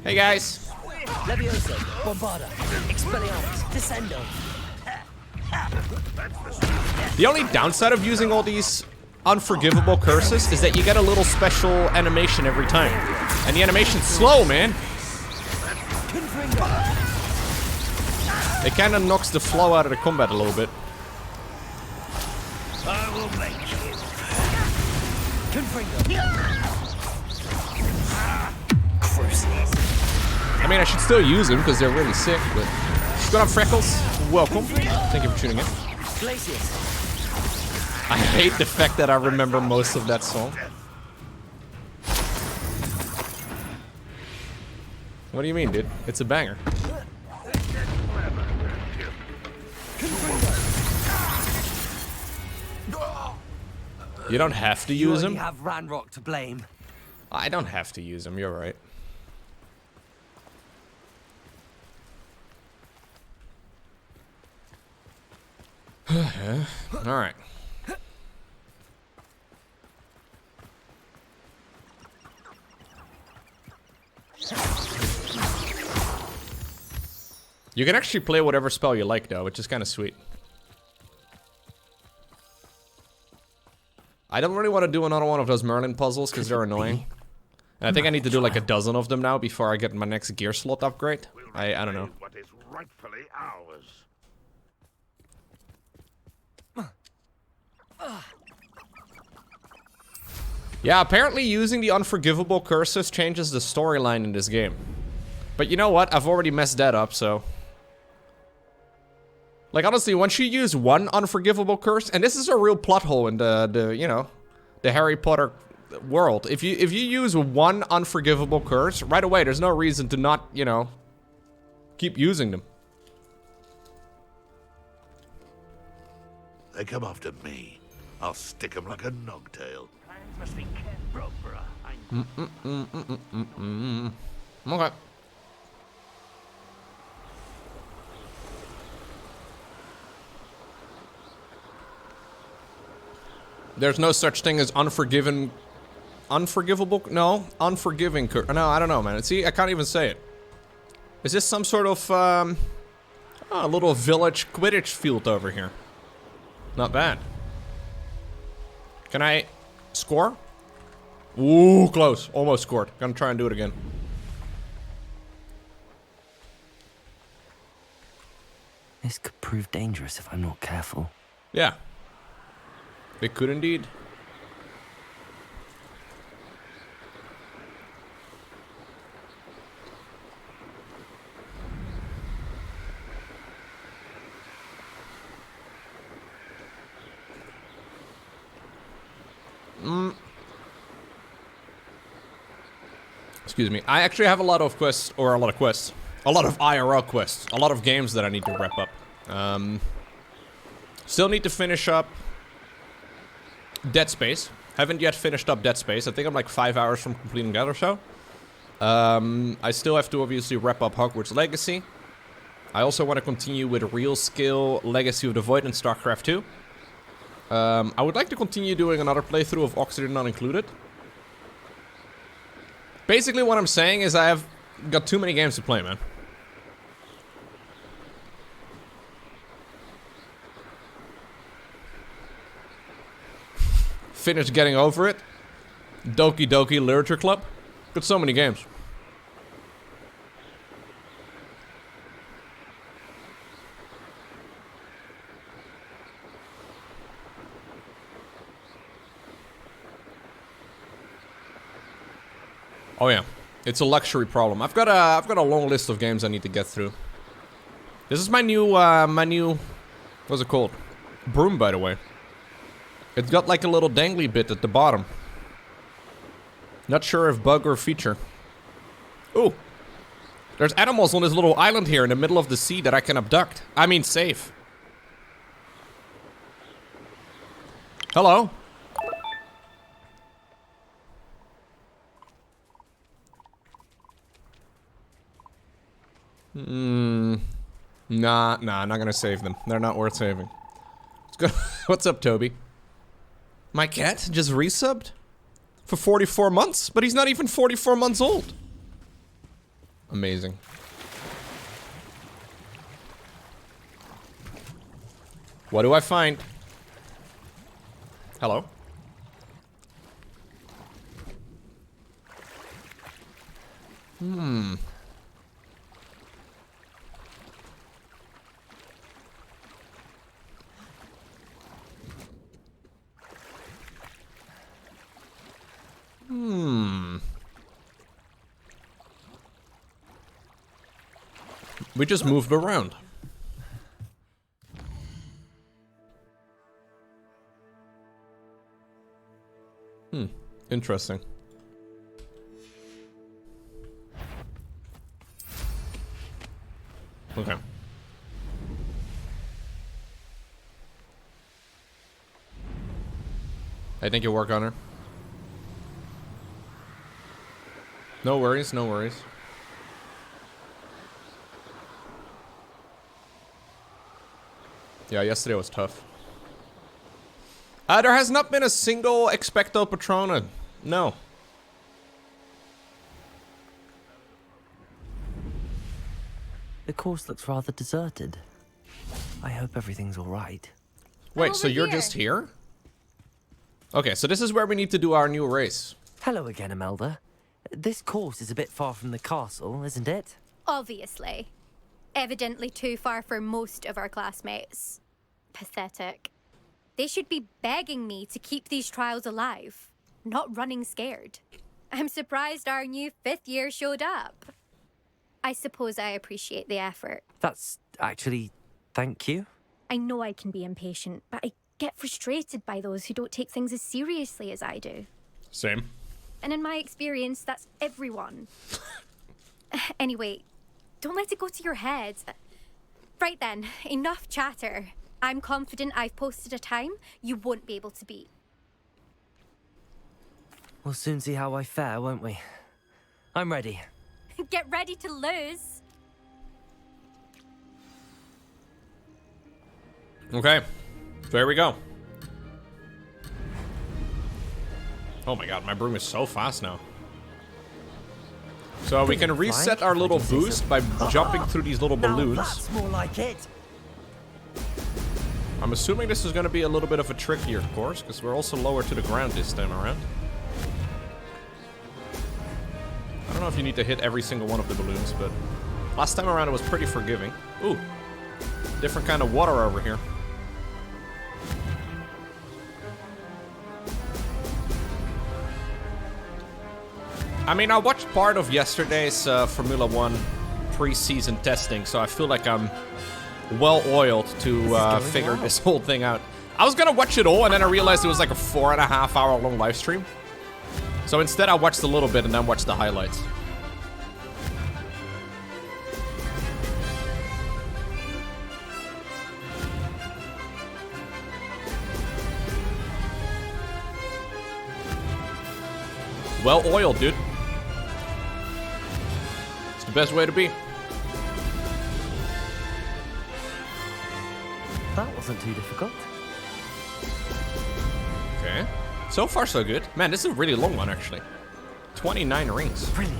Hey guys. Levioso, Bombarda, Expelliarmus, Descendo. The only downside of using all these unforgivable curses is that you get a little special animation every time. And the animation's slow, man. It kind of knocks the flow out of the combat a little bit. I will make you. I mean, I should still use them because they're really sick, but... Good on Freckles. Welcome. Thank you for tuning in. I hate the fact that I remember most of that song. What do you mean, dude? It's a banger. You don't have to use them. You have Ranrock to blame. I don't have to use them. You're right. All right. You can actually play whatever spell you like, though, which is kind of sweet. I don't really want to do another one of those Merlin puzzles because they're annoying. And I think I need to do like a dozen of them now before I get my next gear slot upgrade. I don't know. What is rightfully ours. Yeah, apparently using the unforgivable curses changes the storyline in this game. But you know what? I've already messed that up, so... Like, honestly, once you use one unforgivable curse, and this is a real plot hole in the you know, the Harry Potter world. If you use one unforgivable curse, right away, there's no reason to not, you know, keep using them. They come after me. I'll stick them like a nogtail. Must be Brogborough. Okay. There's no such thing as unforgivable? No, unforgiving no, I don't know, man. See, I can't even say it. Is this some sort of, a little village Quidditch field over here? Not bad. Can I score? Ooh, close. Almost scored. Gonna try and do it again. This could prove dangerous if I'm not careful. Yeah. It could indeed. Excuse me. I actually have a lot of quests, or a lot of quests. A lot of IRL quests. A lot of games that I need to wrap up. Still need to finish up Dead Space. Haven't yet finished up Dead Space. I think I'm like 5 hours from completing that or so. I still have to obviously wrap up Hogwarts Legacy. I also want to continue with Real Skill, Legacy of the Void, and StarCraft 2. I would like to continue doing another playthrough of Oxygen Not Included. Basically what I'm saying is I have got too many games to play, man. Finished getting over it. Doki Doki Literature Club. Got so many games. Oh yeah, it's a luxury problem. I've got a long list of games I need to get through. This is my new what's it called? Broom, by the way. It's got like a little dangly bit at the bottom. Not sure if bug or feature. Ooh. There's animals on this little island here in the middle of the sea that I can abduct. I mean, save. Hello? Nah, I'm not gonna save them. They're not worth saving. Let's go. What's up, Toby? My cat just resubbed? For 44 months? But he's not even 44 months old. Amazing. What do I find? Hello? Hmm. We just moved around. Interesting. Okay. I think you work on her. No worries, no worries. Yeah, yesterday was tough. There has not been a single Expecto Patrona. No. The course looks rather deserted. I hope everything's all right. Wait, so you're just here? Okay, so this is where we need to do our new race. Hello again, Imelda. This course is a bit far from the castle, isn't it? Obviously. Evidently too far for most of our classmates. Pathetic. They should be begging me to keep these trials alive, not running scared. I'm surprised our new 5th year showed up. I suppose I appreciate the effort. That's actually... thank you. I know I can be impatient, but I get frustrated by those who don't take things as seriously as I do. Same. And in my experience, that's everyone. Anyway, don't let it go to your head. Right then, enough chatter. I'm confident I've posted a time you won't be able to beat. We'll soon see how I fare, won't we? I'm ready. Get ready to lose. Okay. There we go. Oh my god, my broom is so fast now. So we can reset our little boost by jumping through these little balloons. That's more like it. I'm assuming this is going to be a little bit of a trickier course, because we're also lower to the ground this time around. I don't know if you need to hit every single one of the balloons, but last time around it was pretty forgiving. Ooh, different kind of water over here. I mean, I watched part of yesterday's Formula 1 pre-season testing, so I feel like I'm well-oiled to figure this whole thing out. I was gonna watch it all, and then I realized it was like a 4.5 hour long live stream. So instead I watched a little bit and then watched the highlights. Well-oiled, dude. It's the best way to be. That wasn't too difficult. Okay. So far, so good. Man, this is a really long one, actually. 29 rings. Brilliant.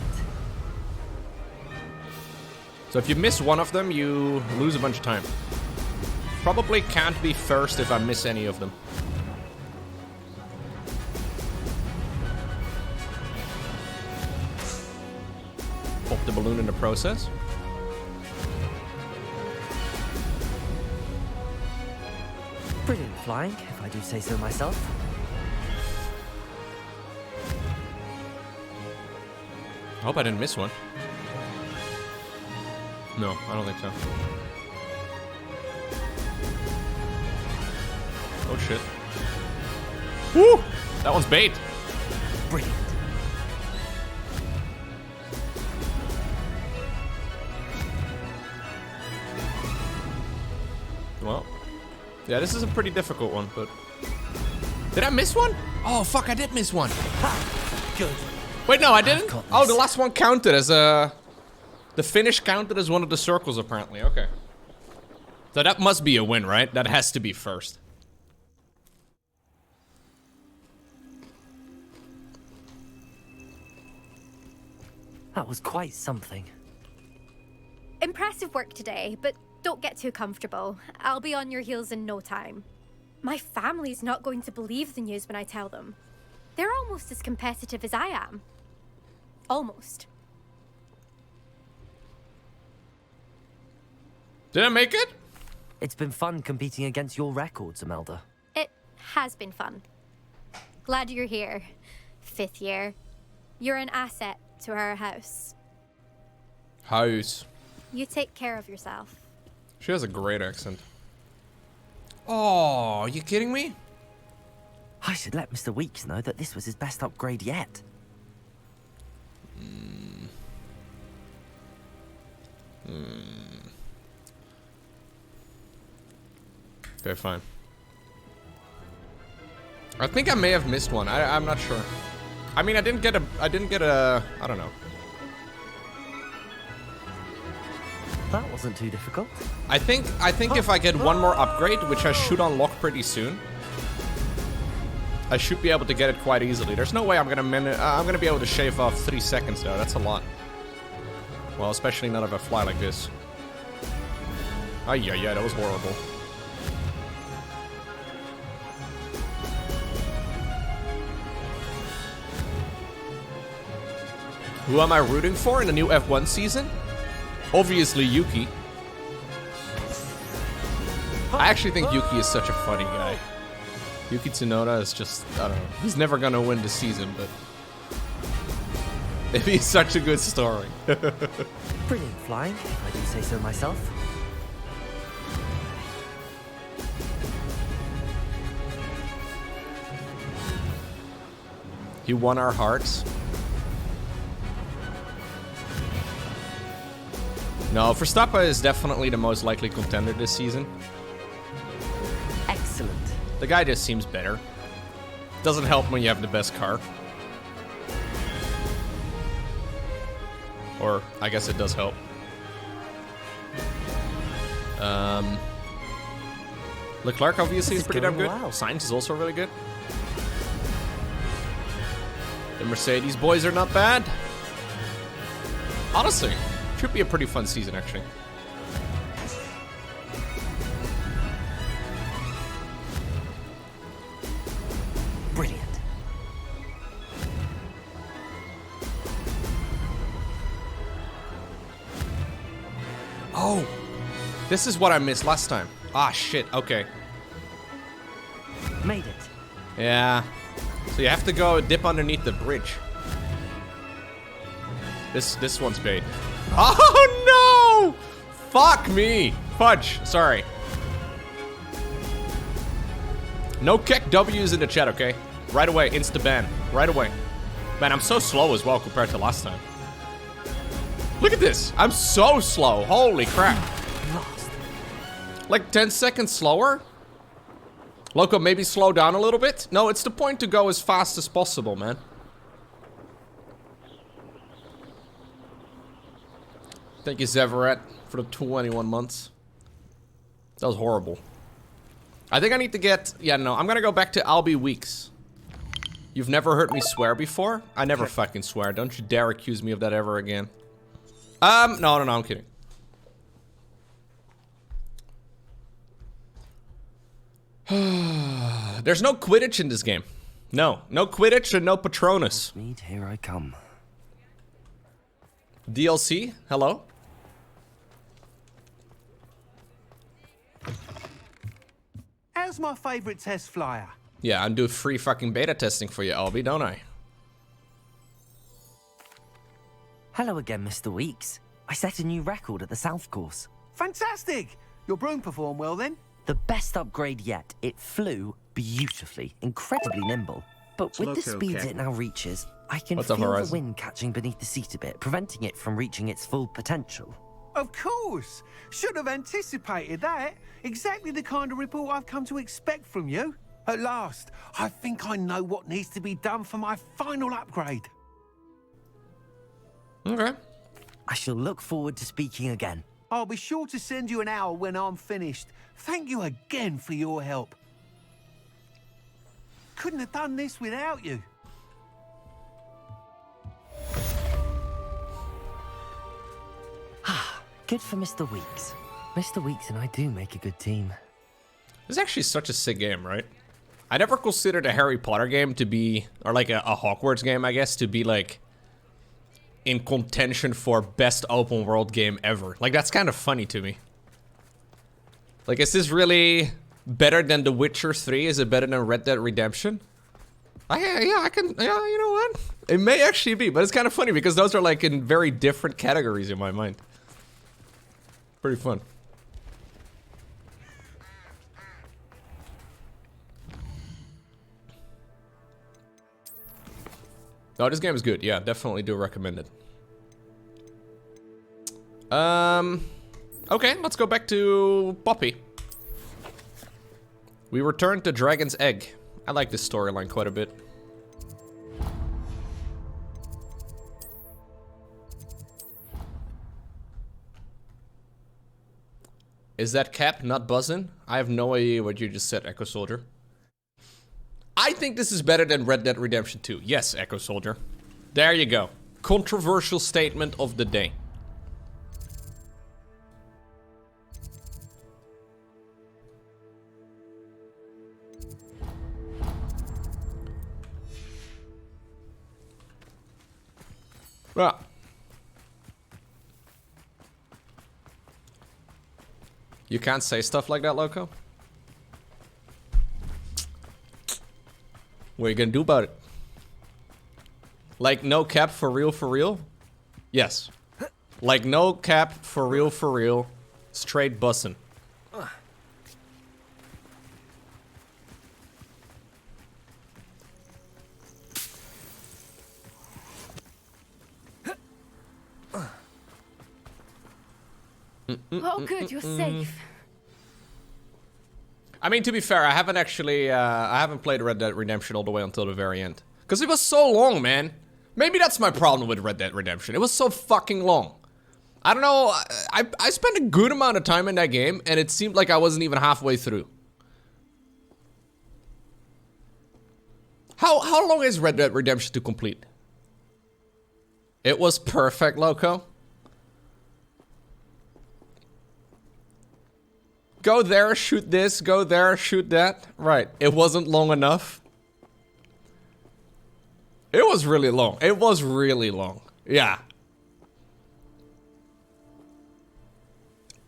So if you miss one of them, you lose a bunch of time. Probably can't be first if I miss any of them. Pop the balloon in the process. Brilliant flying, if I do say so myself. I hope I didn't miss one. No, I don't think so. Oh shit. Woo! That one's bait. Brilliant. Well, yeah, this is a pretty difficult one, but... Did I miss one? Oh, fuck, I did miss one. Ha! Good. Wait, no, I didn't? got Oh, this. the last one counted as a... The finish counted as one of the circles, apparently. Okay. So that must be a win, right? That has to be first. That was quite something. Impressive work today, but don't get too comfortable. I'll be on your heels in no time. My family's not going to believe the news when I tell them. They're almost as competitive as I am. Almost. Did I make it? It's been fun competing against your records, Imelda. It has been fun. Glad you're here. 5th year. You're an asset to our house. House. You take care of yourself. She has a great accent. Oh, are you kidding me? I should let Mr. Weeks know that this was his best upgrade yet. Okay, fine. I think I may have missed one. I'm not sure. I mean, I didn't get a, I don't know. That wasn't too difficult. I think if I get one more upgrade, which I should unlock pretty soon, I should be able to get it quite easily. There's no way I'm gonna be able to shave off 3 seconds though. That's a lot. Well, especially not if I fly like this. Oh yeah, that was horrible. Who am I rooting for in the new F1 season? Obviously Yuki. I actually think Yuki is such a funny guy. Yuki Tsunoda is just, I don't know. He's never gonna win the season, but he's such a good story. Brilliant flying, if I do say so myself. He won our hearts. No, Verstappen is definitely the most likely contender this season. Excellent. The guy just seems better. Doesn't help when you have the best car. Or, I guess it does help. Leclerc obviously is pretty damn good. Wow. Sainz is also really good. The Mercedes boys are not bad. Honestly, should be a pretty fun season, actually. Brilliant. Oh, this is what I missed last time. Ah, shit. Okay. Made it. Yeah. So you have to go dip underneath the bridge. This one's bait. Oh no! Fuck me. Fudge. Sorry. No kick W's in the chat, okay? Right away. Insta ban. Right away. Man, I'm so slow as well compared to last time. Look at this. I'm so slow. Holy crap. Lost. Like 10 seconds slower? Lowko, maybe slow down a little bit? No, it's the point to go as fast as possible, man. Thank you, Zeveret, for the 21 months. That was horrible. I think I need to get... Yeah, no, I'm gonna go back to Albie Weeks. You've never heard me swear before? I never fucking swear. Don't you dare accuse me of that ever again. No, I'm kidding. There's no Quidditch in this game. No Quidditch and no Patronus. Mead, here I come. DLC, hello? How's my favorite test flyer? Yeah, I'm doing free fucking beta testing for you, Albie, don't I? Hello again, Mr. Weeks. I set a new record at the South Course. Fantastic! Your broom performed well then? The best upgrade yet. It flew beautifully, incredibly nimble. But with the speeds it now reaches, I can What's up, feel the Horizon? wind catching beneath the seat a bit, preventing it from reaching its full potential. Of course! Should have anticipated that. Exactly the kind of report I've come to expect from you. At last, I think I know what needs to be done for my final upgrade. Okay. I shall look forward to speaking again. I'll be sure to send you an hour when I'm finished. Thank you again for your help. Couldn't have done this without you. Good for Mr. Weeks. Mr. Weeks and I do make a good team. This is actually such a sick game, right? I never considered a Harry Potter game to be, or like a Hogwarts game, I guess, to be like in contention for best open world game ever. Like, that's kind of funny to me. Like, is this really better than The Witcher 3? Is it better than Red Dead Redemption? Yeah, you know what? It may actually be, but it's kind of funny because those are like in very different categories in my mind. Pretty fun. No, this game is good. Yeah, definitely do recommend it. Okay, let's go back to Poppy. We return to Dragon's Egg. I like this storyline quite a bit. Is that cap not buzzing? I have no idea what you just said, Echo Soldier. I think this is better than Red Dead Redemption 2. Yes, Echo Soldier. There you go. Controversial statement of the day. Well. You can't say stuff like that, Lowko? What are you gonna do about it? Like, no cap for real, for real? Yes. Like, no cap for real, straight bussin'. Oh, good, you're safe. I mean, to be fair, I haven't actually, I haven't played Red Dead Redemption all the way until the very end. Because it was so long, man. Maybe that's my problem with Red Dead Redemption. It was so fucking long. I don't know, I spent a good amount of time in that game, and it seemed like I wasn't even halfway through. How long is Red Dead Redemption to complete? It was perfect, Lowko. Go there, shoot this, go there, shoot that. Right, it wasn't long enough. It was really long. It was really long. Yeah.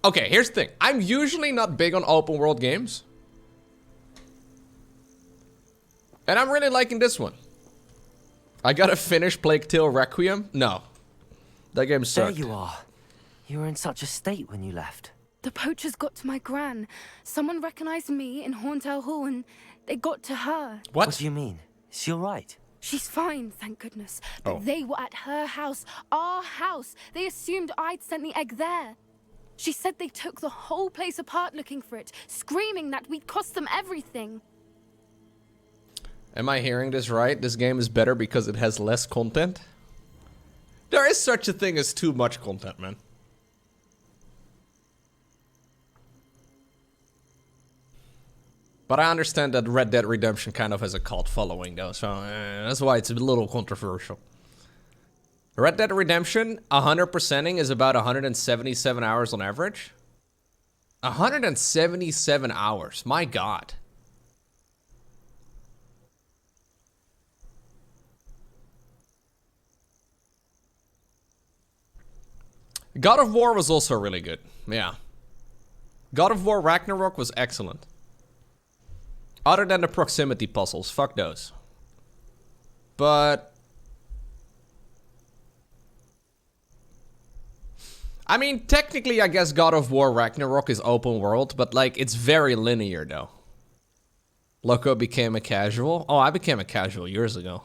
Okay, here's the thing. I'm usually not big on open world games. And I'm really liking this one. I gotta finish Plague Tale Requiem? No. That game sucked. There you are. You were in such a state when you left. The poachers got to my gran. Someone recognized me in Horntail Hall and they got to her. What do you mean? Is she alright? She's fine, thank goodness. But they were at her house, our house. They assumed I'd sent the egg there. She said they took the whole place apart looking for it, screaming that we'd cost them everything. Am I hearing this right? This game is better because it has less content? There is such a thing as too much content, man. But I understand that Red Dead Redemption kind of has a cult following, though, so that's why it's a little controversial. Red Dead Redemption, 100%ing is about 177 hours on average. 177 hours, my god. God of War was also really good, yeah. God of War Ragnarok was excellent. Other than the proximity puzzles, fuck those. But I mean, technically, I guess God of War Ragnarok is open world, but like, it's very linear though. Lowko became a casual. Oh, I became a casual years ago.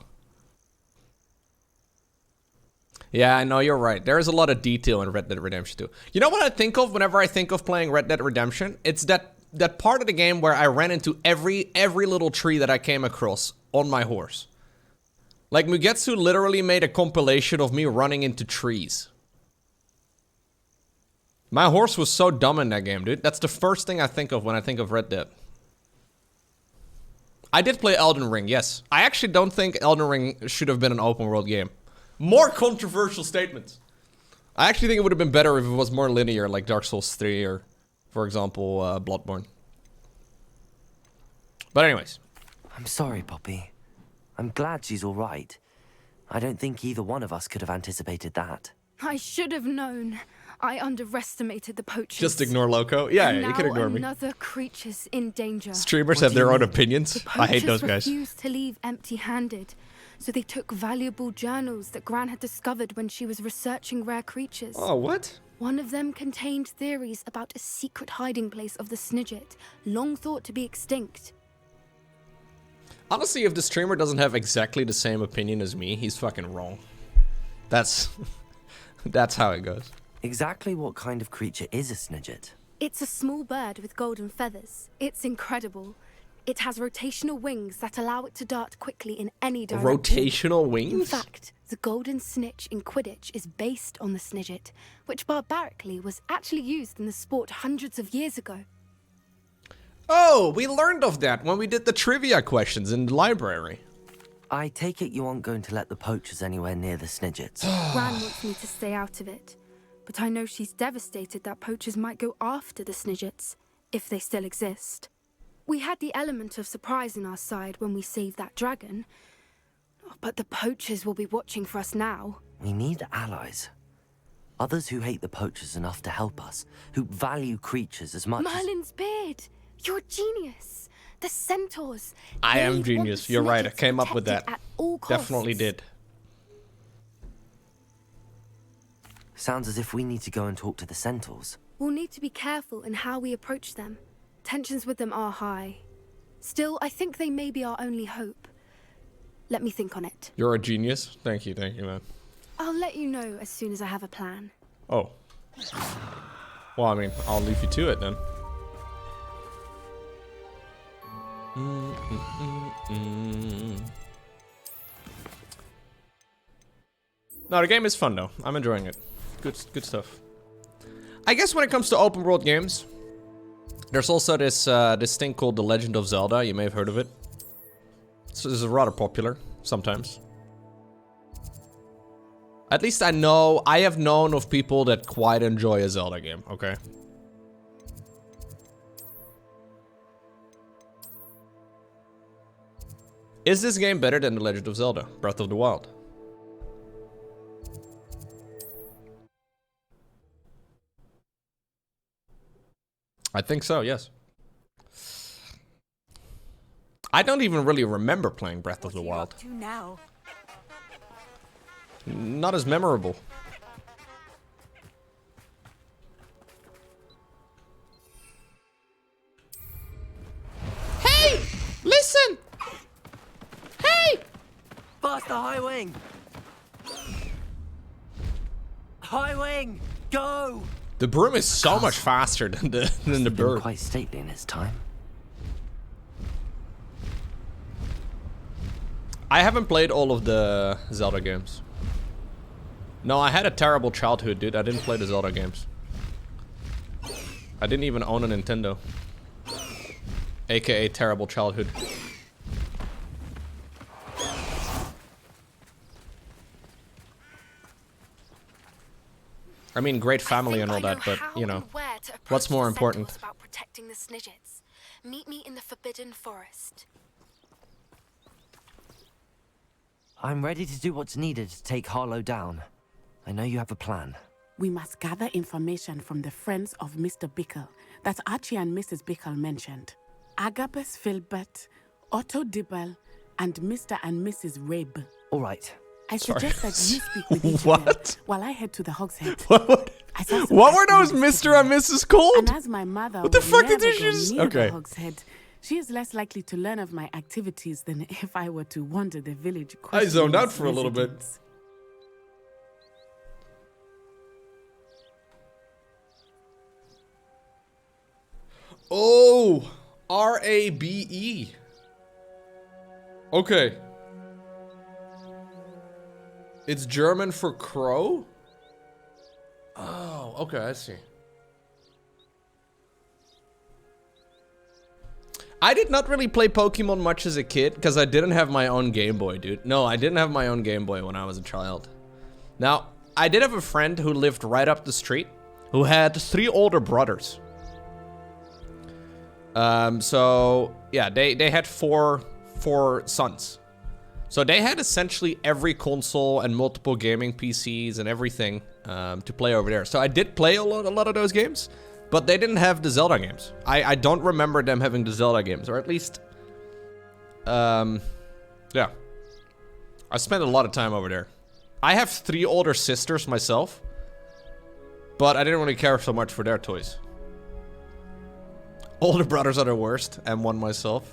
Yeah, I know, you're right. There is a lot of detail in Red Dead Redemption 2. You know what I think of whenever I think of playing Red Dead Redemption? It's that part of the game where I ran into every little tree that I came across on my horse. Like, Mugetsu literally made a compilation of me running into trees. My horse was so dumb in that game, dude. That's the first thing I think of when I think of Red Dead. I did play Elden Ring, yes. I actually don't think Elden Ring should have been an open world game. More controversial statements. I actually think it would have been better if it was more linear, like Dark Souls 3 or, for example, Bloodborne. But anyways. I'm sorry, Poppy. I'm glad she's all right. I don't think either one of us could have anticipated that. I should have known. I underestimated the poachers. Just ignore Lowko? Yeah, you can ignore me. Another creature's in danger. Streamers have their own opinions. I hate those guys. The poachers refused to leave empty-handed, so they took valuable journals that Gran had discovered when she was researching rare creatures. Oh, what? One of them contained theories about a secret hiding place of the Snidget, long thought to be extinct. Honestly, if the streamer doesn't have exactly the same opinion as me, he's fucking wrong. That's... that's how it goes. Exactly what kind of creature is a Snidget? It's a small bird with golden feathers. It's incredible. It has rotational wings that allow it to dart quickly in any direction. Rotational wings? In fact, the golden snitch in Quidditch is based on the Snidget, which barbarically was actually used in the sport hundreds of years ago. Oh, we learned of that when we did the trivia questions in the library. I take it you aren't going to let the poachers anywhere near the Snidgets. Gran wants me to stay out of it, but I know she's devastated that poachers might go after the Snidgets, if they still exist. We had the element of surprise on our side when we saved that dragon, but the poachers will be watching for us now. We need allies. Others who hate the poachers enough to help us, who value creatures as much Merlin's beard! You're a genius! The centaurs! I am They want genius. the You're right. I Snidgets came up with protected that. at all costs. Definitely did. Sounds as if we need to go and talk to the centaurs. We'll need to be careful in how we approach them. Tensions with them are high. Still, I think they may be our only hope. Let me think on it. You're a genius. Thank you, man. I'll let you know as soon as I have a plan. Oh. Well, I mean, I'll leave you to it then. No, the game is fun though. I'm enjoying it. Good stuff. I guess when it comes to open world games, there's also this this thing called The Legend of Zelda. You may have heard of it. So this is rather popular sometimes. At least I have known of people that quite enjoy a Zelda game, okay? Is this game better than The Legend of Zelda: Breath of the Wild? I think so, yes. I don't even really remember playing Breath of the Wild. Now? Not as memorable. Hey! Listen! Hey! Faster, High Wing! High Wing, go! The broom is so much faster than the bird. Quite stately in its time. I haven't played all of the Zelda games. No, I had a terrible childhood, dude. I didn't play the Zelda games. I didn't even own a Nintendo. AKA terrible childhood. I mean, great family and all that, but, you know, what's more important? About protecting the Snidgets. Meet me in the Forbidden Forest. I'm ready to do what's needed to take Harlow down. I know you have a plan. We must gather information from the friends of Mr. Bickle that Archie and Mrs. Bickle mentioned. Agabus Filbert, Otto Dibble, and Mr. and Mrs. Rabe. All right. I suggest that you speak with each What? of them while I head to the Hogshead. What were those Mr. and Mrs. called? And as my mother What the would fuck never did you go just... near Okay. the Hogshead, she is less likely to learn of my activities than if I were to wander the village. I zoned questioning out its for a little bit. residents. Oh, R-A-B-E. Okay. It's German for crow? Oh, okay, I see. I did not really play Pokemon much as a kid because I didn't have my own Game Boy, dude. No, I didn't have my own Game Boy when I was a child. Now, I did have a friend who lived right up the street who had 3 older brothers. So yeah, they had four sons. So they had essentially every console and multiple gaming PCs and everything to play over there. So I did play a lot of those games, but they didn't have the Zelda games. I don't remember them having the Zelda games, or at least, yeah. I spent a lot of time over there. I have 3 older sisters myself, but I didn't really care so much for their toys. Older brothers are the worst, and one myself.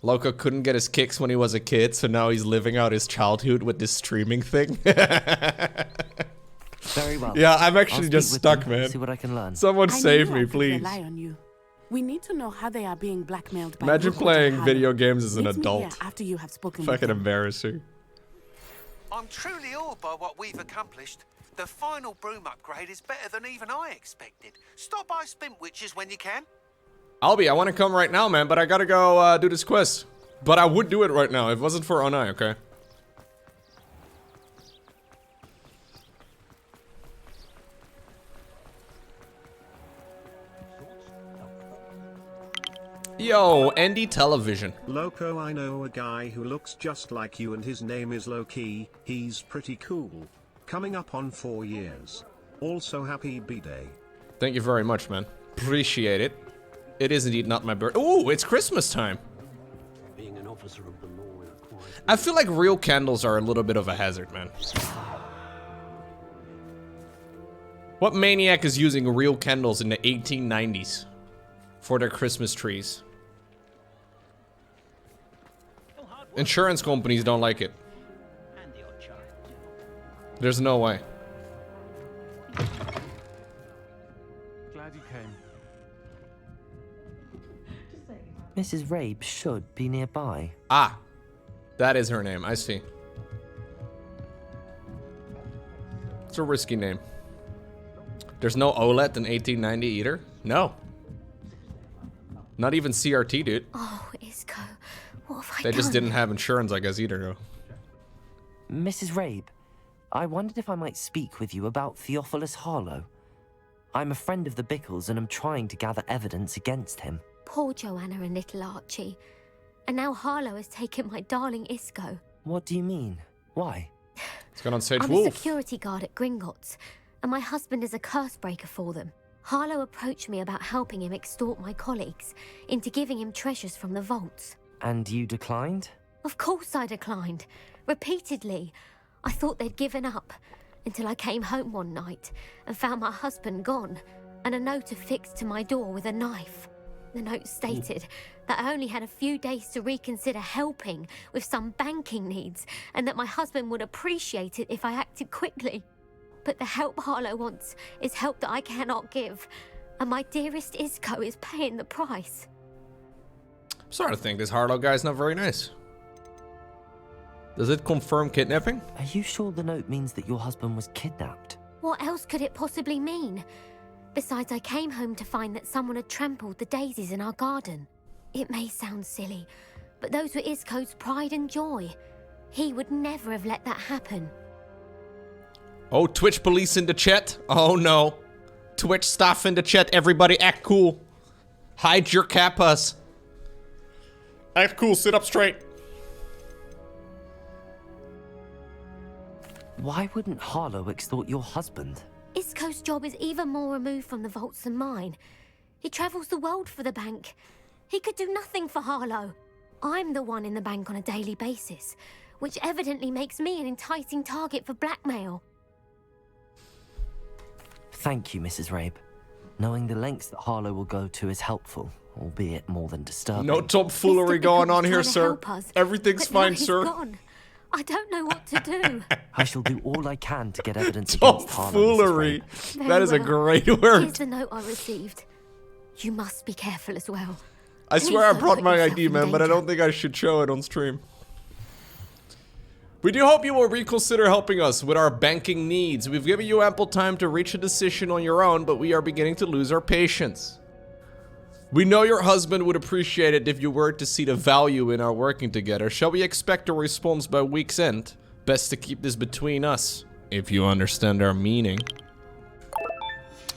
Lowko couldn't get his kicks when he was a kid, so now he's living out his childhood with this streaming thing. Very well. Yeah, I'm actually just stuck, them, man. See what I can learn. Someone save I me, could please. rely on you. We need to know how they are being blackmailed by Imagine Lowko playing and video Harlow. games as an Meet me here adult. after you have spoken with Fucking them. embarrassing. I'm truly awed by what we've accomplished. The final broom upgrade is better than even I expected. Stop by Spintwitches when you can. Albie, I want to come right now, man, but I gotta go do this quest. But I would do it right now if it wasn't for Onai, okay? Yo, Andy Television. Lowko, I know a guy who looks just like you and his name is Loki. He's pretty cool. Coming up on 4 years. Also, happy B-Day. Thank you very much, man. Appreciate it. It is indeed not my birthday. Ooh, it's Christmas time. Being an officer of the law in a quiet... I feel like real candles are a little bit of a hazard, man. What maniac is using real candles in the 1890s for their Christmas trees? Insurance companies don't like it. There's no way. Glad you came. Mrs. Rabe should be nearby. Ah, that is her name. I see. It's a risky name. There's no OLED in 1890 either? No. Not even CRT, dude. Oh, Isco, what have I They done? just didn't have insurance, I guess, either, though. Mrs. Rabe, I wondered if I might speak with you about Theophilus Harlow. I'm a friend of the Bickles and I'm trying to gather evidence against him. Poor Joanna and little Archie. And now Harlow has taken my darling Isco. What do you mean? Why? It's gone on Sage I'm Wolf. a security guard at Gringotts, and my husband is a curse breaker for them. Harlow approached me about helping him extort my colleagues into giving him treasures from the vaults. And you declined? Of course I declined. Repeatedly. I thought they'd given up, until I came home one night and found my husband gone, and a note affixed to my door with a knife. The note stated that I only had a few days to reconsider helping with some banking needs, and that my husband would appreciate it if I acted quickly. But the help Harlow wants is help that I cannot give, and my dearest Isco is paying the price. I'm starting to think this Harlow guy's not very nice. Does it confirm kidnapping? Are you sure the note means that your husband was kidnapped? What else could it possibly mean? Besides, I came home to find that someone had trampled the daisies in our garden. It may sound silly, but those were Isco's pride and joy. He would never have let that happen. Oh, Twitch police in the chat? Oh no. Twitch staff in the chat, everybody act cool. Hide your kappas. Act cool, sit up straight. Why wouldn't Harlow extort your husband? Isco's job is even more removed from the vaults than mine. He travels the world for the bank. He could do nothing for Harlow. I'm the one in the bank on a daily basis, which evidently makes me an enticing target for blackmail. Thank you, Mrs. Rabe. Knowing the lengths that Harlow will go to is helpful, albeit more than disturbing. No tomfoolery Mr. going Bickle on was here, trying to sir. help us, Everything's but now fine, he's sir. gone. I don't know what to do. I shall do all I can to get evidence against Harlow, Mrs. Tomfoolery. Rabe. That is a Very great Here's word. the note I received. You must be careful as well. I Please swear I don't brought put my yourself ID, in man, but I danger. don't think I should show it on stream. We do hope you will reconsider helping us with our banking needs. We've given you ample time to reach a decision on your own, but we are beginning to lose our patience. We know your husband would appreciate it if you were to see the value in our working together. Shall we expect a response by week's end? Best to keep this between us, if you understand our meaning.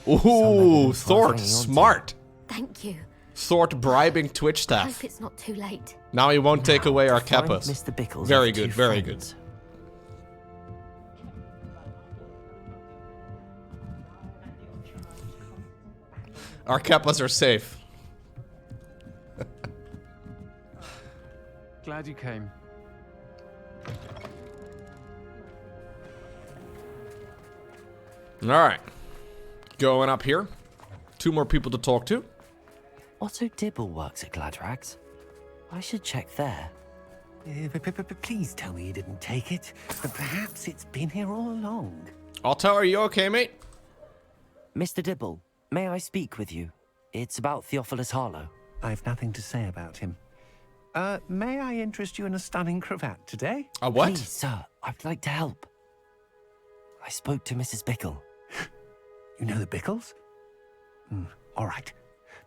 Ooh, Thort, smart. Thank you. Thort bribing Twitch I staff. hope it's not too late. Now he won't take away our Find kappas. Mr. Bickles Very and good, two very good. friends. Our kappas are safe. Glad you came. Alright. Going up here. 2 more people to talk to. Otto Dibble works at Gladrags. I should check there. Please tell me you didn't take it. But perhaps it's been here all along. Otto, are you okay, mate? Mr. Dibble, may I speak with you? It's about Theophilus Harlow. I've nothing to say about him. May I interest you in a stunning cravat today? A what? Please, sir, I'd like to help. I spoke to Mrs. Bickle. You know the Bickles? All right.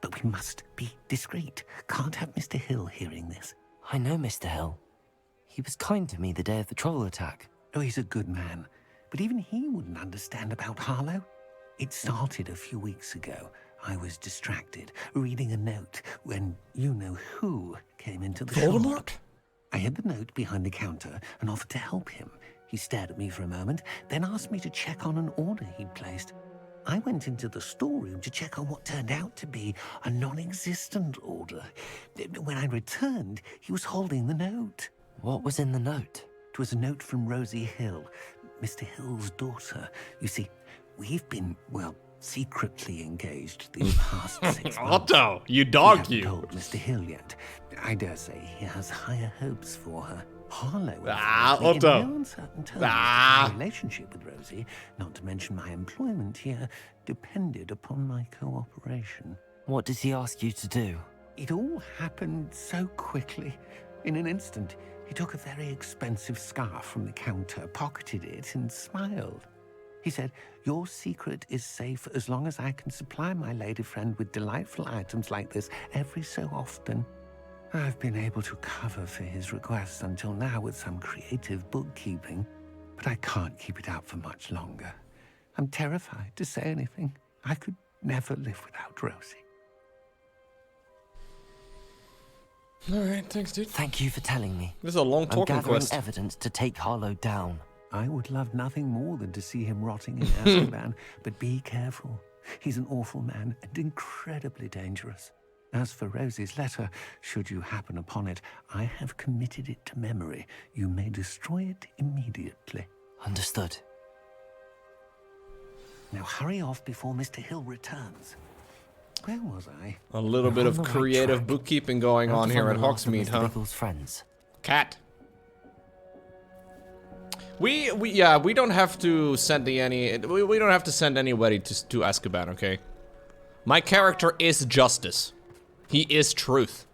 But we must be discreet. Can't have Mr. Hill hearing this. I know Mr. Hill. He was kind to me the day of the troll attack. Oh, he's a good man. But even he wouldn't understand about Harlow. It started a few weeks ago. I was distracted, reading a note, when you-know-who came into the Voldemort? shop. I hid the note behind the counter and offered to help him. He stared at me for a moment, then asked me to check on an order he'd placed. I went into the storeroom to check on what turned out to be a non-existent order. When I returned, he was holding the note. What was in the note? It was a note from Rosie Hill, Mr. Hill's daughter. You see, we've been, well, secretly engaged these past 6 months. Otto, you We dog haven't you. told Mr. Hill yet. I dare say he has higher hopes for her. Harlow, Otto. in no uncertain terms, Ah. my relationship with Rosie, not to mention my employment here, depended upon my cooperation. What does he ask you to do? It all happened so quickly. In an instant, he took a very expensive scarf from the counter, pocketed it, and smiled. He said, "Your secret is safe as long as I can supply my lady friend with delightful items like this every so often." I've been able to cover for his requests until now with some creative bookkeeping, but I can't keep it out for much longer. I'm terrified to say anything. I could never live without Rosie. Alright, thanks, dude. Thank you for telling me. This is a long I'm talking gathering quest. evidence to take Harlow down. I would love nothing more than to see him rotting in Azkaban, but be careful. He's an awful man and incredibly dangerous. As for Rosie's letter, should you happen upon it, I have committed it to memory. You may destroy it immediately. Understood. Now hurry off before Mr. Hill returns. Where was I? A little bit of on the right creative track. bookkeeping going How on to here find at the last of Hogsmeade, Mr. huh? Bickle's friends. Cat. We don't have to send we don't have to send anybody to Azkaban, okay? My character is justice. He is truth.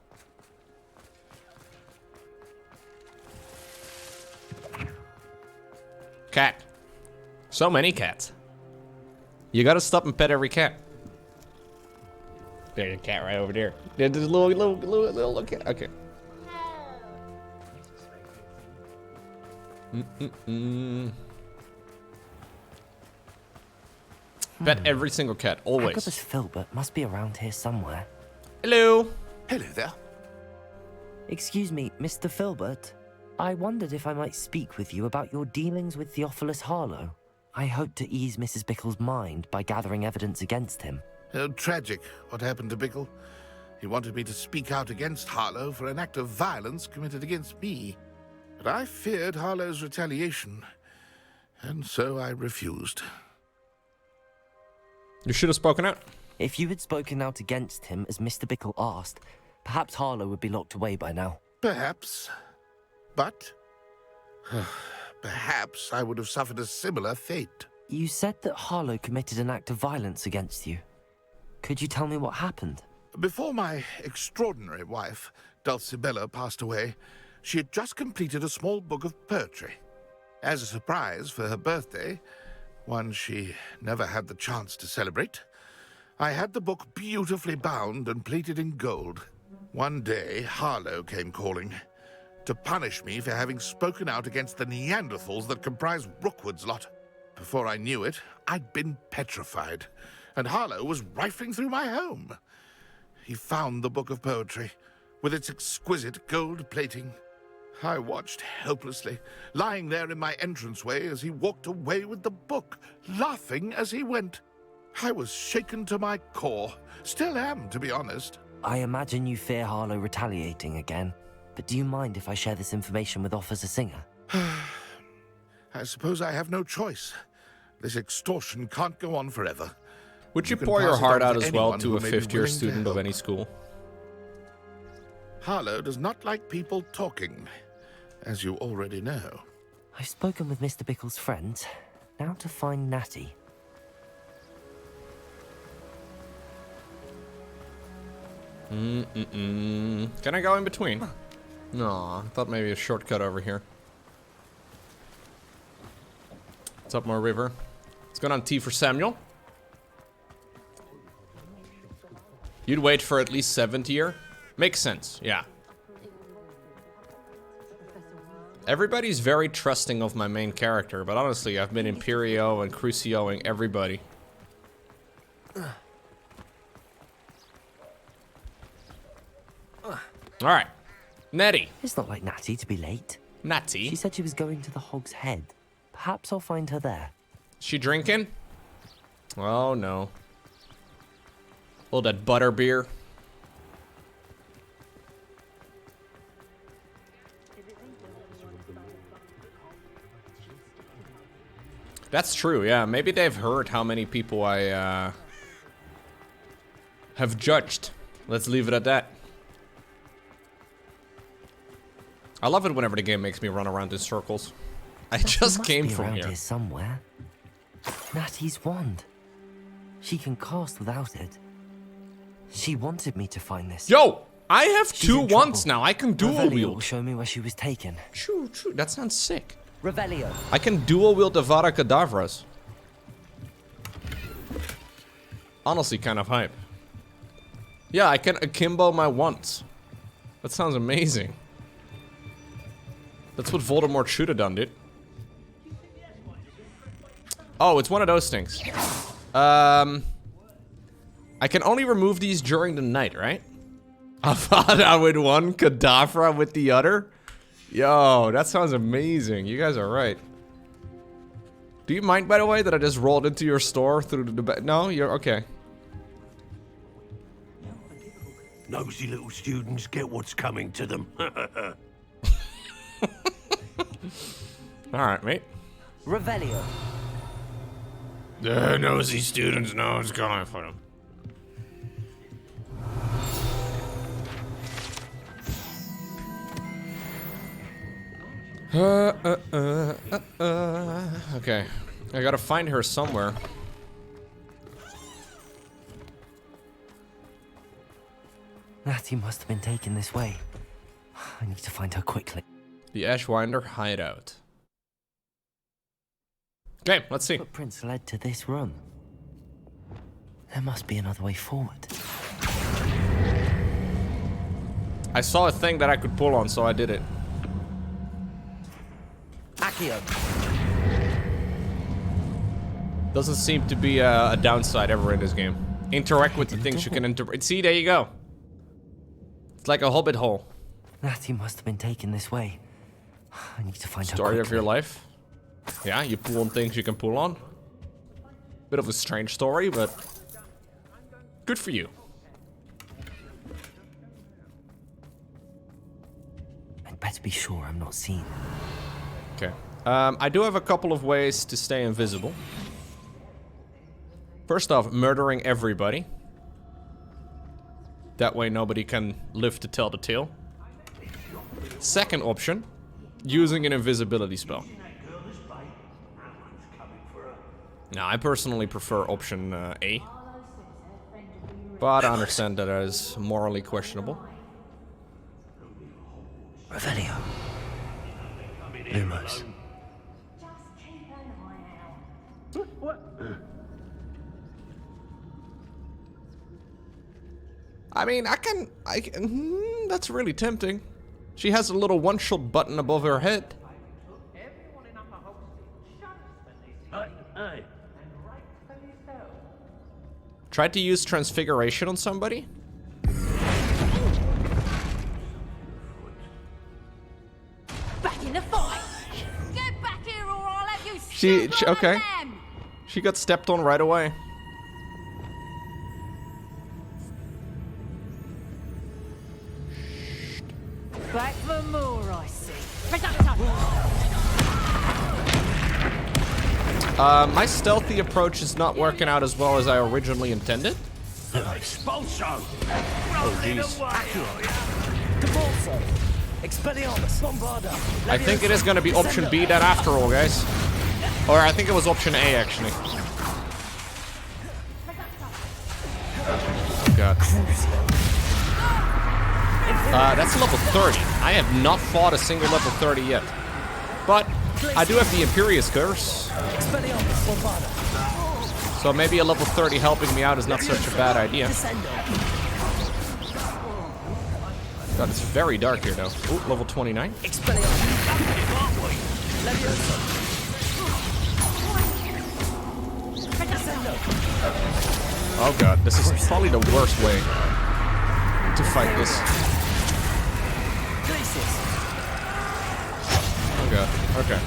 Cat. So many cats. You gotta stop and pet every cat. There's a cat right over there. There's a little cat. Okay. Pet every single cat, always. Agabus Filbert must be around here somewhere. Hello. Hello there. Excuse me, Mr. Filbert. I wondered if I might speak with you about your dealings with Theophilus Harlow. I hope to ease Mrs. Bickle's mind by gathering evidence against him. Tragic what happened to Bickle. He wanted me to speak out against Harlow for an act of violence committed against me. But I feared Harlow's retaliation, and so I refused. You should have spoken out. If you had spoken out against him as Mr. Bickle asked, perhaps Harlow would be locked away by now. Perhaps. But perhaps I would have suffered a similar fate. You said that Harlow committed an act of violence against you. Could you tell me what happened? Before my extraordinary wife, Dulcibella, passed away, she had just completed a small book of poetry. As a surprise for her birthday, one she never had the chance to celebrate, I had the book beautifully bound and plated in gold. One day, Harlow came calling to punish me for having spoken out against the Neanderthals that comprise Rookwood's lot. Before I knew it, I'd been petrified, and Harlow was rifling through my home. He found the book of poetry, with its exquisite gold plating. I watched helplessly, lying there in my entranceway as he walked away with the book, laughing as he went. I was shaken to my core. Still am, to be honest. I imagine you fear Harlow retaliating again, but do you mind if I share this information with Officer Singer? I suppose I have no choice. This extortion can't go on forever. Would you can pour your pass it heart on out to as well anyone to who a may be fifth-year willing to student of help. any school? Harlow does not like people talking, as you already know. I've spoken with Mr. Bickle's friends. Now to find Natty. Can I go in between? No, I thought maybe a shortcut over here. What's up, more river? What's going on, T for Samuel? You'd wait for at least 7th year? Makes sense, yeah. Everybody's very trusting of my main character, but honestly, I've been Imperio and Crucioing everybody. Alright. Nettie. It's not like Natty to be late. Natty? She said she was going to the Hog's Head. Perhaps I'll find her there. She drinking? Oh no. Oh, that butter beer. That's true, yeah. Maybe they've heard how many people I have judged. Let's leave it at that. I love it whenever the game makes me run around in circles. I just came from here. Somewhere. Natty's wand. She can cast without it. She wanted me to find this. Yo! I have She's 2 in wands trouble. now. I can dual Revelio will wield. show me where she was taken. True. That sounds sick. Revelio. I can dual wield the Vada Kedavras. Honestly, kind of hype. Yeah, I can akimbo my wands. That sounds amazing. That's what Voldemort should have done, dude. Oh, it's one of those things. I can only remove these during the night, right? Avada with one, Kadavra with the other. Yo, that sounds amazing. You guys are right. Do you mind, by the way, that I just rolled into your store through the back? No, you're okay. Nosy little students get what's coming to them. All right, mate. Revelio. The nosy students know what's going for them. Okay. I gotta find her somewhere. Natty must have been taken this way. I need to find her quickly. The Ashwinder hideout. Okay, let's see. Footprints led to this room. There must be another way forward. I saw a thing that I could pull on, so I did it. Accio. Doesn't seem to be a downside ever in this game. Interact with the things you can interact. See, there you go. It's like a hobbit hole. Natty must have been taken this way. I need to find her Story quickly. of your life. Yeah, you pull on things you can pull on. Bit of a strange story, but good for you. I'd better be sure I'm not seen. Okay. I do have a couple of ways to stay invisible. First off, murdering everybody. That way nobody can live to tell the tale. Second option, using an invisibility spell. Now, I personally prefer option A. But I understand that is morally questionable. Revelio. Lumos. I mean, that's really tempting. She has a little one-shot button above her head. Tried to use transfiguration on somebody? Back in the fight! Get back here or I'll have you Okay. She got stepped on right away. Back for more, I see. My stealthy approach is not working out as well as I originally intended. Expulso! Oh, jeez. Expelliarmus, I think it is going to be option B then after all, guys. Or I think it was option A, actually. Oh, God. That's level 30. I have not fought a single level 30 yet. But I do have the Imperious Curse. So maybe a level 30 helping me out is not such a bad idea. God, it's very dark here, though. Ooh, level 29. Oh God, this is probably the worst way to fight this. Oh God, okay.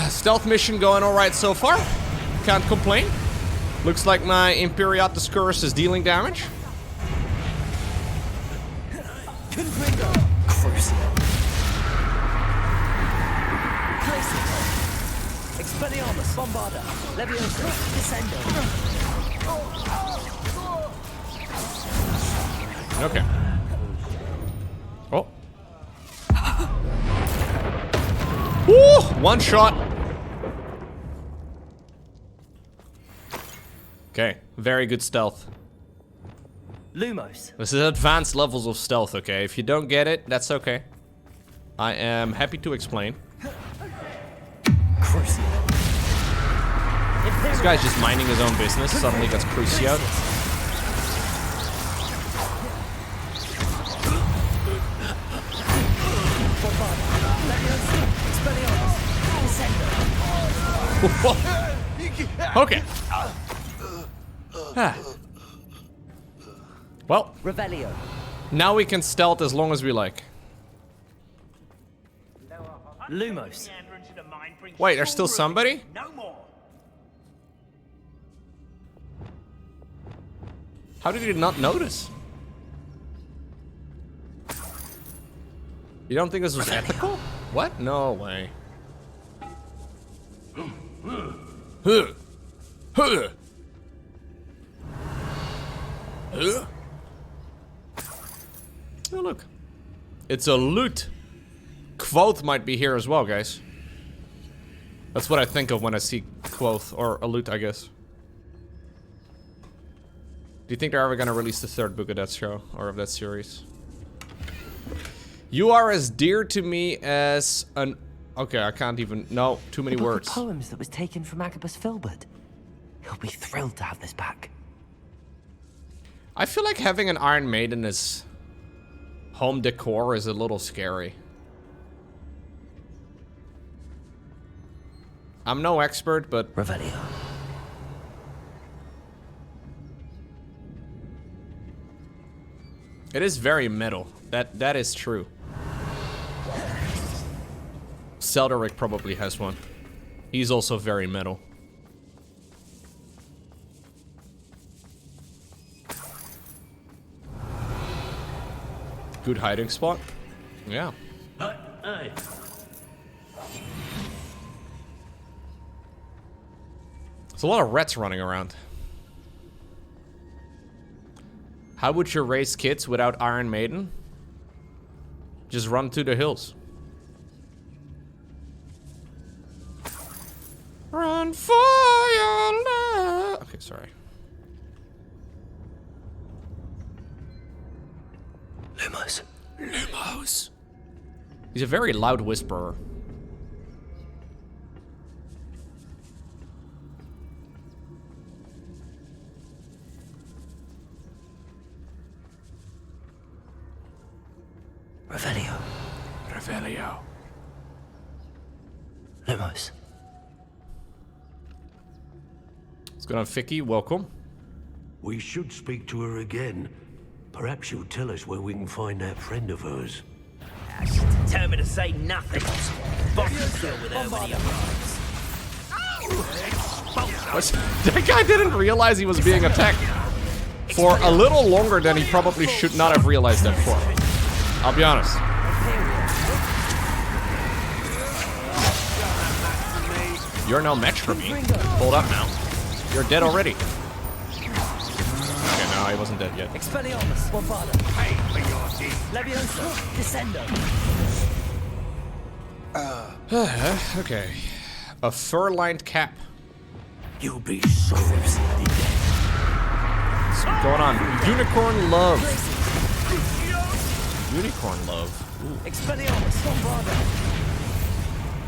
Stealth mission going alright so far. Can't complain. Looks like my Imperiatus Curse is dealing damage. Expelliarmus, Bombarda, Leviosa, Descendo. Okay. Oh. Woo! One shot. Okay, very good stealth. Lumos. This is advanced levels of stealth, okay? If you don't get it, that's okay. I am happy to explain. This guy's just minding his own business, suddenly gets crucioed. Okay. Well, Revelio. now we can stealth as long as we like. Lumos. Wait, there's still somebody? How did you not notice? You don't think this was ethical? What? No way. Oh, look. It's a loot. Quoth might be here as well, guys. That's what I think of when I see Quoth, or a loot, I guess. Do you think they're ever gonna release the third book of that show, or of that series? You are as dear to me as an... Okay, I can't even... No, too many words. The poems that was taken from Agabus Filbert. He'll be thrilled to have this back. I feel like having an Iron Maiden as home decor is a little scary. I'm no expert, but... Revelio. It is very metal. That is true. Selderic probably has one. He's also very metal. Good hiding spot. Yeah. There's a lot of rats running around. How would you raise kids without Iron Maiden? Just run to the hills. Run for your life. Okay, sorry. Lumos. Lumos. He's a very loud whisperer. Lumos. What's going on, Vicky? Welcome. We should speak to her again. Perhaps she'll tell us where we can find that friend of hers. She's determined to say nothing. Boss will deal with her when he arrives. What? That guy didn't realize he was being attacked for a little longer than he probably should not have realized that for. I'll be honest. You're no match for me. Hold up now. You're dead already. Okay, no, he wasn't dead yet. Expelliarmus, Bombada. Hey, Leviosa, Descendo. Okay. A fur-lined cap. You'll be so What's going on? Unicorn love. Unicorn love. Ooh. Expelliarmus, Bombada.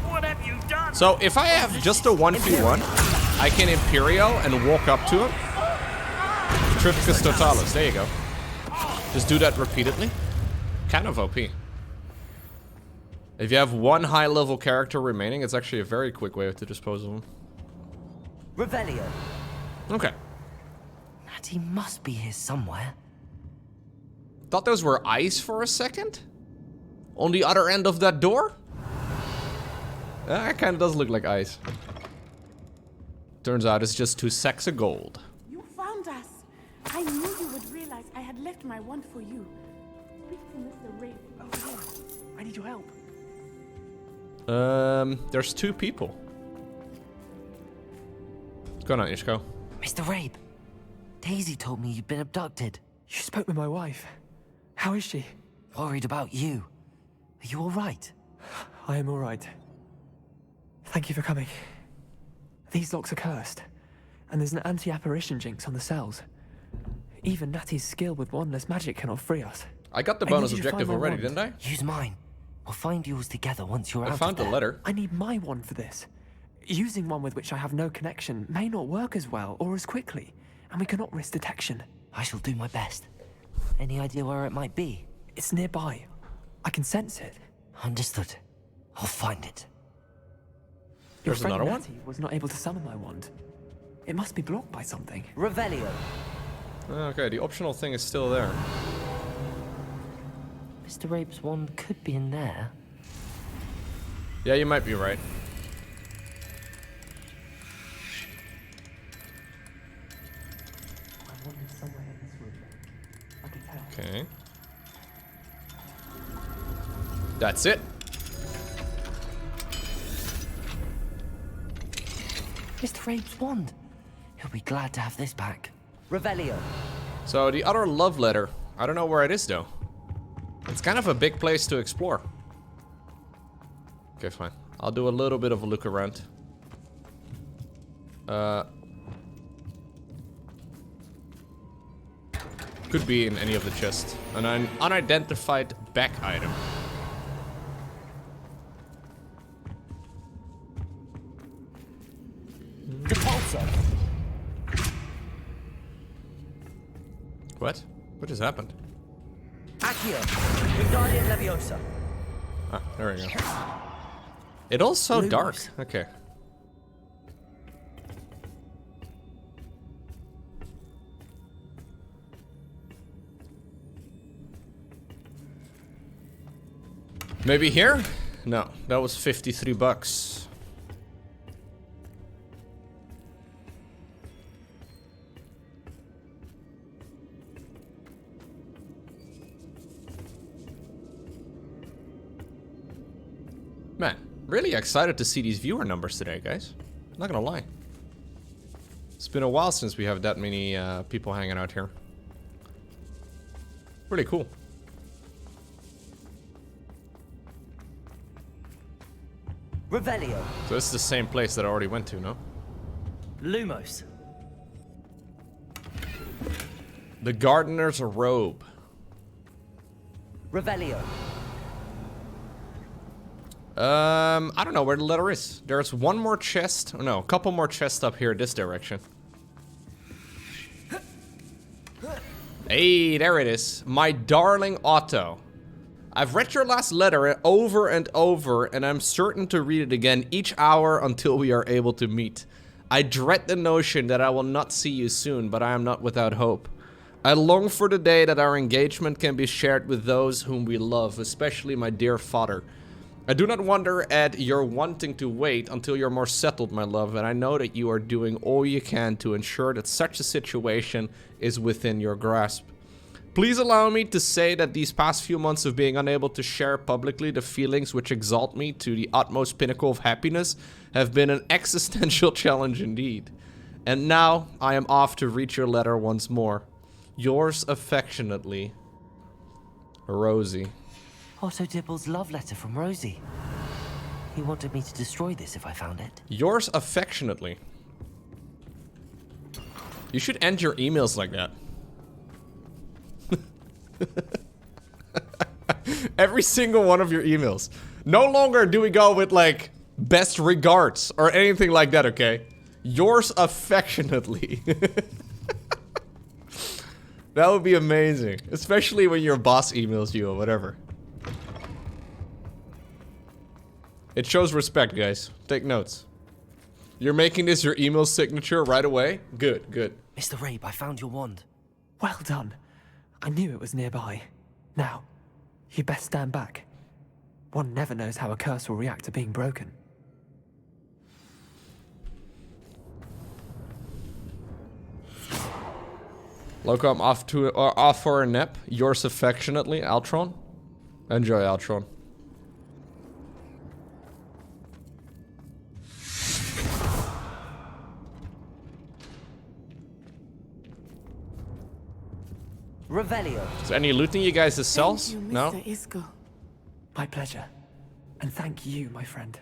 What have you done? So if I have just a 1v1, I can Imperio and walk up to him. Tripticus Totalis, there you go. Just do that repeatedly. Kind of OP. If you have one high-level character remaining, it's actually a very quick way to dispose of them. Revelio. Okay. Natty must be here somewhere. Thought those were eyes for a second? On the other end of that door? That kind of does look like eyes. Turns out it's just 2 sacks of gold. You found us. I knew you would realize I had left my wand for you. Speak to Mr. Rafe over here. I need your help. There's 2 people. What's going on, Ishko? Mr. Rabe, Daisy told me you'd been abducted. You spoke with my wife. How is she? Worried about you. Are you all right? I am all right. Thank you for coming. These locks are cursed, and there's an anti-apparition jinx on the cells. Even Natty's skill with wandless magic cannot free us. I got the bonus objective already, didn't I? Use mine. We'll find yours together once you're out I found of the there. letter. I need my wand for this. Using one with which I have no connection may not work as well or as quickly, and we cannot risk detection. I shall do my best. Any idea where it might be? It's nearby. I can sense it. Understood. I'll find it. Your There's friend another one? Natty was not able to summon my wand. It must be blocked by something. Revelio. Okay, the optional thing is still there. Mr. Rabe's wand could be in there. Yeah, you might be right. My wand is somewhere in this room. I can tell. Okay. That's it. Mr. Rabe's wand. He'll be glad to have this back. Revelio. So the other love letter. I don't know where it is though. It's kind of a big place to explore. Okay, fine. I'll do a little bit of a look around. Could be in any of the chests. An unidentified back item. What? What just happened? Accio, Wingardium Leviosa. Ah, there we go. It all's so dark. Okay. Maybe here? No, that was 53 bucks. Man, really excited to see these viewer numbers today, guys. Not gonna lie. It's been a while since we have that many people hanging out here. Really cool. Revelio. So this is the same place that I already went to, no? Lumos. The Gardener's Robe. Revelio. I don't know where the letter is. There's one more chest. Oh, no, a couple more chests up here this direction. Hey, there it is. My darling Otto. I've read your last letter over and over, and I'm certain to read it again each hour until we are able to meet. I dread the notion that I will not see you soon, but I am not without hope. I long for the day that our engagement can be shared with those whom we love, especially my dear father. I do not wonder at your wanting to wait until you're more settled, my love, and I know that you are doing all you can to ensure that such a situation is within your grasp. Please allow me to say that these past few months of being unable to share publicly the feelings which exalt me to the utmost pinnacle of happiness have been an existential challenge indeed. And now I am off to read your letter once more. Yours affectionately, Rosie. Otto Dibble's love letter from Rosie. He wanted me to destroy this if I found it. Yours affectionately. You should end your emails like that. Every single one of your emails. No longer do we go with like best regards or anything like that, okay? Yours affectionately. That would be amazing, especially when your boss emails you or whatever. It shows respect, guys. Take notes. You're making this your email signature right away? Good, good. Mr. Rabe, I found your wand. Well done. I knew it was nearby. Now, you best stand back. One never knows how a curse will react to being broken. Lowko, I'm off for a nap. Yours affectionately, Altron. Enjoy, Altron. Revelio. Is there any looting you guys to sell? Thank you, No? Mr. Isco. My pleasure. And thank you, my friend.